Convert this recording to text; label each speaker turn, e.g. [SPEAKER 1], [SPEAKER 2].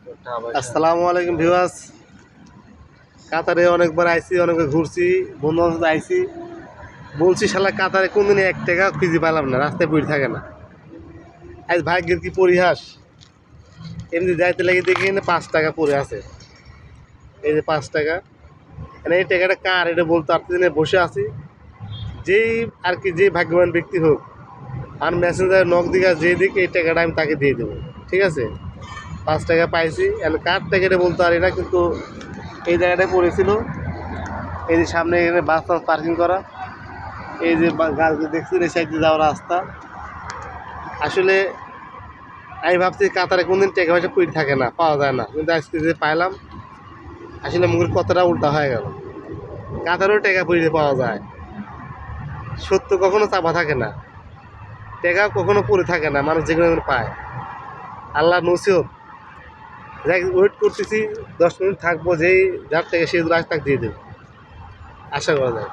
[SPEAKER 1] আসসালামু আলাইকুম ভিউয়ার্স। কাতারে অনেকবার আইছি, অনেকবার ঘুরছি, বন্ধু বান্ধব আইছি। বলছি শালা কাতারে কোনদিন 1 টাকা খুঁজে পেলাম না, রাস্তায় পড়ে থাকে না। আজ ভাগ্যের কি পরিহাস, এমনি যাইতে লাগে দেখি এখানে 5 টাকা পড়ে আছে। এই যে 5 টাকা, মানে এই টাকাটা কার এটা বলতে পারতেছি না। বসে আছি, যেই আর কি যে ভাগ্যবান ব্যক্তি হোক আর মেসেঞ্জার নক দিকে যে দিক এই টাকাটা আমি তাকে দিয়ে দেবো, ঠিক আছে। 5 টাকা পাইছি, এখন কার টাকা এটা বলতে পারি না, কিন্তু এই জায়গাটায় পড়েছিল। এই যে সামনে এখানে বাস টাস পার্কিং করা, এই যে গাছ দেখছেন এই সাইডে যাওয়ার রাস্তা। আসলে আমি ভাবছি কাতারে কোনদিন টাকা পয়সা পড়ে থাকে না, পাওয়া যায় না, কিন্তু আজকে যে পাইলাম আসলে মুখের কথাটা উল্টা হয়ে গেল। কাতারেও টাকা পড়ে পাওয়া যায়, সত্য কখনো চাপা থাকে না, টাকা কখনো পড়ে থাকে না, মানুষ যেগুলো পায়। আল্লাহ নসিহত, যাই ওয়েট করতেছি 10 মিনিট থাকবো, যেই যার টাকা সেই রাস্তা দিয়ে দেবে, আশা করা যায়।